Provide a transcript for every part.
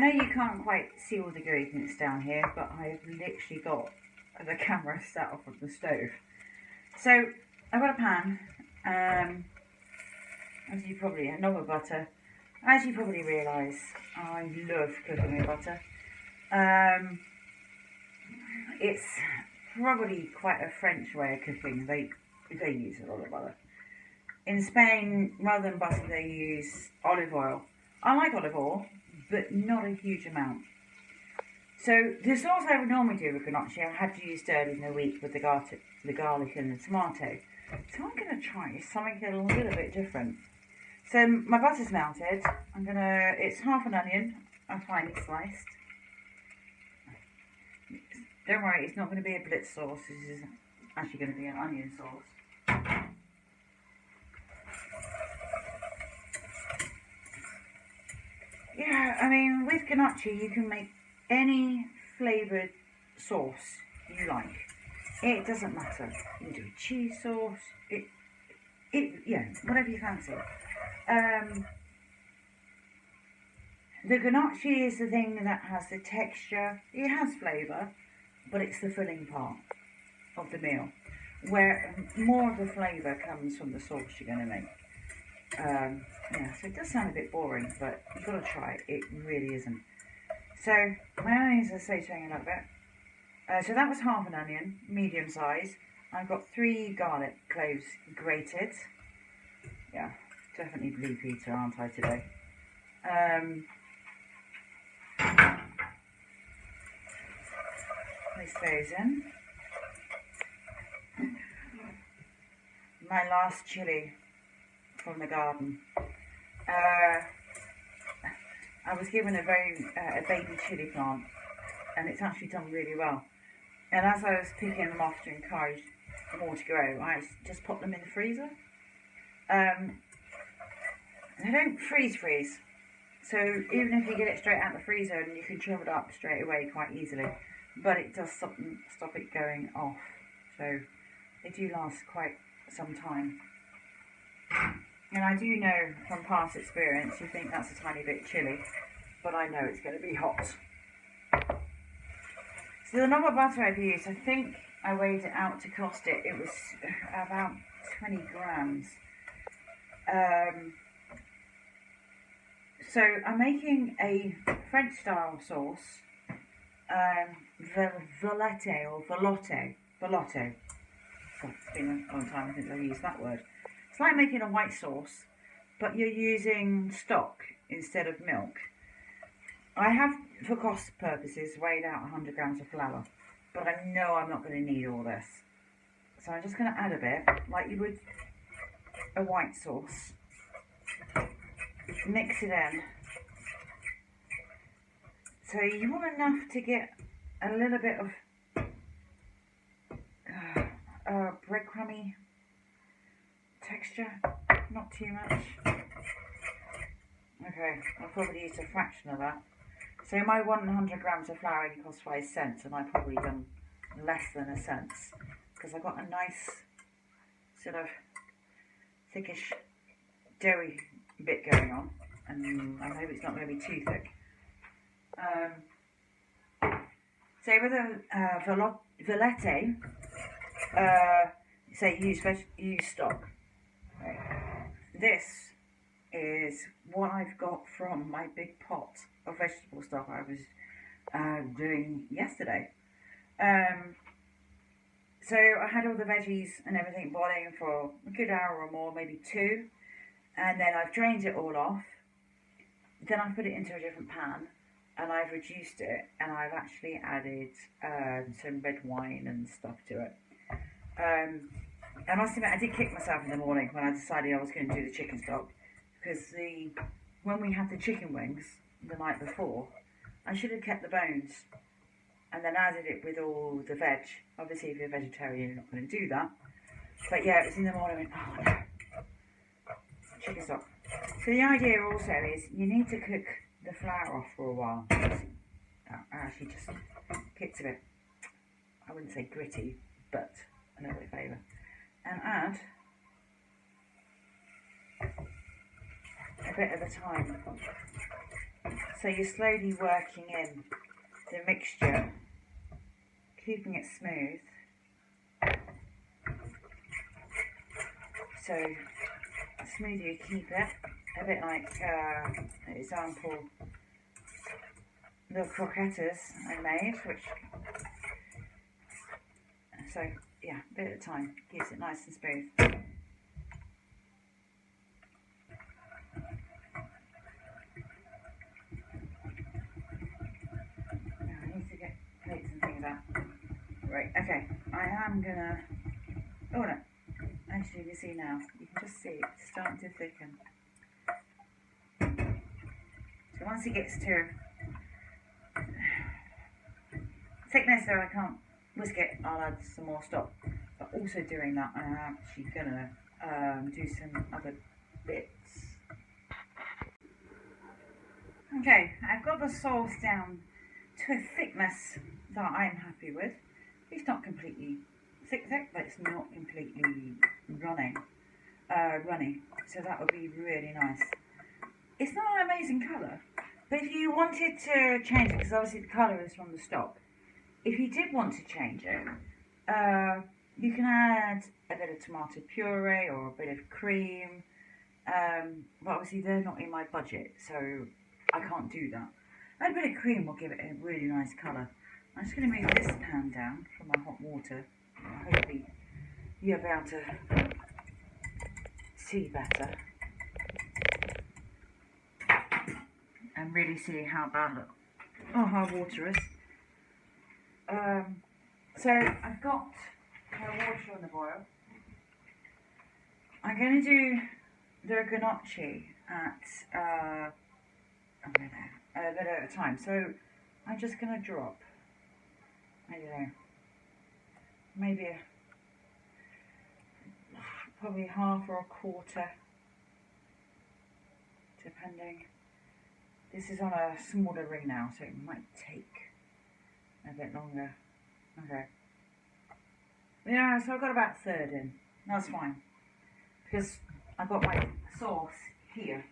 know you can't quite see all the ingredients down here, but I've literally got the camera set off of the stove. So I've got a pan, as you probably know, with butter. As you probably realise, I love cooking with butter. It's probably quite a French way of cooking. They use a lot of butter. In Spain, rather than butter, they use olive oil. I like olive oil, but not a huge amount. So the sauce I would normally do with gnocchi, I had used earlier in the week with the garlic and the tomato. So I'm going to try something a little bit different. So my butter's melted. It's half an onion, I've finely sliced. Don't worry, it's not going to be a blitz sauce. This is actually going to be an onion sauce. Yeah, I mean, with gnocchi, you can make any flavoured sauce you like. It doesn't matter. You can do a cheese sauce. Yeah, whatever you fancy. The gnocchi is the thing that has the texture. It has flavour, but it's the filling part of the meal, where more of the flavour comes from the sauce you're going to make. Yeah, so it does sound a bit boring, but you've got to try it. It really isn't. So my onions are sauteing a little bit. So that was half an onion, medium size. I've got 3 garlic cloves grated. Yeah, definitely Blue Peter, aren't I, today? Place those in. My last chilli from the garden. I was given a baby chilli plant, and it's actually done really well. And as I was picking them off to encourage more to grow, I just put them in the freezer. They don't freeze, so even if you get it straight out of the freezer, and you can chop it up straight away quite easily, but it does stop it going off. So they do last quite some time. And I do know from past experience, you think that's a tiny bit chilly, but I know it's going to be hot. So the number of butter I've used, I think I weighed it out to cost it. It was about 20 grams. So I'm making a French style sauce, velouté or velouté. God, it's been a long time since I've used that word. It's like making a white sauce, but you're using stock instead of milk. I have, for cost purposes, weighed out 100 grams of flour, but I know I'm not going to need all this. So I'm just going to add a bit, like you would a white sauce. Mix it in. So you want enough to get a little bit of breadcrumby texture, not too much. Okay, I'll probably use a fraction of that. So my 100 grams of flour only cost 5 cents, and I've probably done less than a cent, because I've got a nice sort of thickish, doughy bit going on, and I hope it's not going to be too thick. So with a velouté, say use stock. Right. This is what I've got from my big pot of vegetable stock I was doing yesterday. So I had all the veggies and everything boiling for a good hour or more, maybe 2, and then I've drained it all off. Then I've put it into a different pan, and I've reduced it, and I've actually added some red wine and stuff to it. I must admit, I did kick myself in the morning when I decided I was going to do the chicken stock, because when we had the chicken wings the night before, I should have kept the bones and then added it with all the veg. Obviously, if you're a vegetarian, you're not going to do that. But yeah, it was in the morning, oh no, chicken stock. So the idea also is you need to cook the flour off for a while. I actually just kicked a bit, I wouldn't say gritty, but a little bit flavour. And add a bit at a time. So you're slowly working in the mixture, keeping it smooth. So the smoother you keep it, a bit like, an example, the croquettes I made, which, so yeah, a bit at a time, keeps it nice and smooth. Right, okay, I am gonna, oh no, actually you see now, you can just see it's starting to thicken. So once it gets to thickness so I can't whisk it, I'll add some more stock. But also doing that, I'm actually gonna do some other bits. Okay, I've got the sauce down to a thickness that I'm happy with. It's not completely thick, but it's not completely runny. So that would be really nice. It's not an amazing colour, but if you wanted to change it, because obviously the colour is from the stock, if you did want to change it, you can add a bit of tomato puree or a bit of cream, but obviously they're not in my budget, so I can't do that. A bit of cream will give it a really nice colour. I'm just going to move this pan down from my hot water. Hopefully you'll be able to see better and really see how bad how water is. So I've got my water on the boil. I'm going to do the gnocchi at a bit at a time. So I'm just going to drop, I don't know, maybe probably half or a quarter, depending. This is on a smaller ring now, so it might take a bit longer. Okay. Yeah, so I've got about a third in. That's fine, because I've got my sauce here.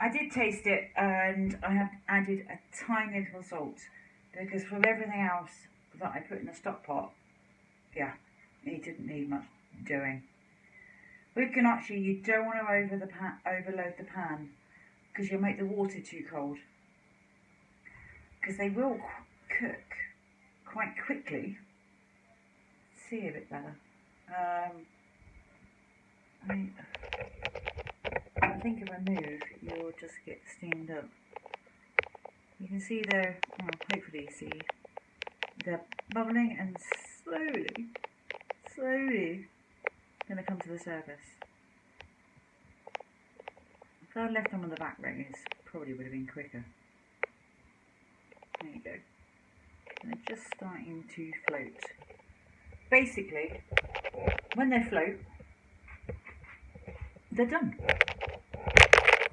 I did taste it, and I have added a tiny little salt, because from everything else that I put in the stock pot, yeah, it didn't need much doing. With gnocchi, you don't want to overload the pan, because you'll make the water too cold, because they will cook quite quickly. See a bit better. I think if I move, you'll just get steamed up. You can see there, well, hopefully you see, they're bubbling and slowly going to come to the surface. If I'd left them on the back ring, it probably would have been quicker. There you go. And they're just starting to float. Basically, when they float, they're done.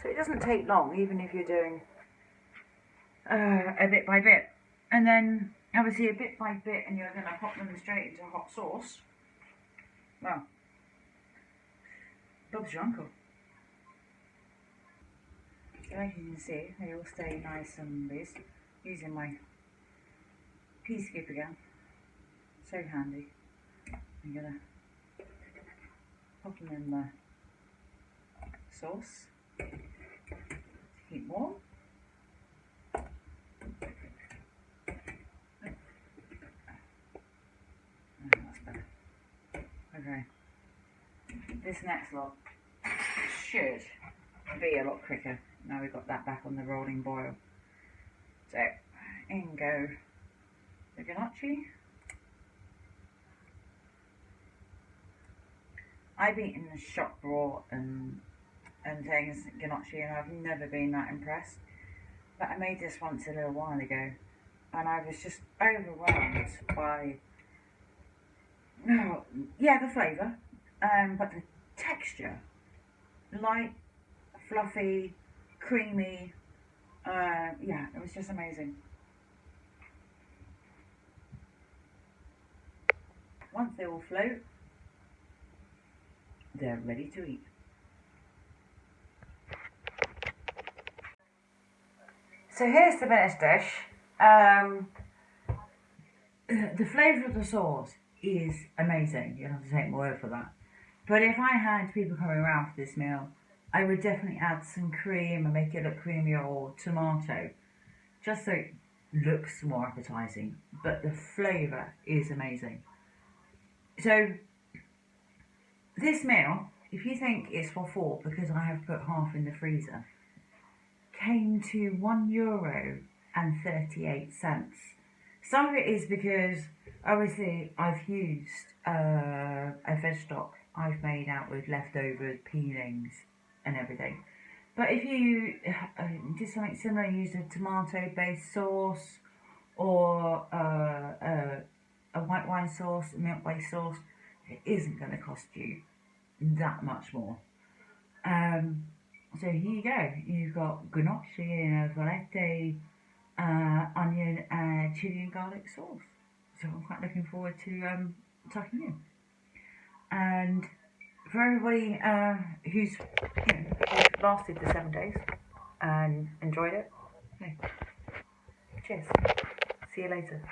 So it doesn't take long, even if you're doing a bit by bit. And then, obviously, a bit by bit, and you're going to pop them straight into hot sauce. Well, Bob's your uncle. So as you can see, they all stay nice and loose. Using my pea scoop again. So handy. I'm going to pop them in the sauce to keep warm. That's better. Okay. This next lot should be a lot quicker. Now we've got that back on the rolling boil. So, in go the gnocchi. I've eaten the shop raw and things, gnocchi, and I've never been that impressed. But I made this once a little while ago, and I was just overwhelmed by, the flavour, but the texture, light, fluffy, creamy, it was just amazing. Once they all float, they're ready to eat. So here's the finished dish. The flavour of the sauce is amazing. You have to take my word for that. But if I had people coming around for this meal, I would definitely add some cream and make it look creamier, or tomato, just so it looks more appetising. But the flavour is amazing. So this meal, if you think it's for four, because I have put half in the freezer, came to €1.38. Some of it is because obviously I've used a veg stock I've made out with leftover peelings and everything. But if you did something similar, use a tomato-based sauce or a white wine sauce, a milk-based sauce, it isn't going to cost you that much more. So here you go. You've got gnocchi in a volete, onion and chili and garlic sauce. So I'm quite looking forward to tucking in. And for everybody who's lasted the 7 days and enjoyed it, cheers. See you later.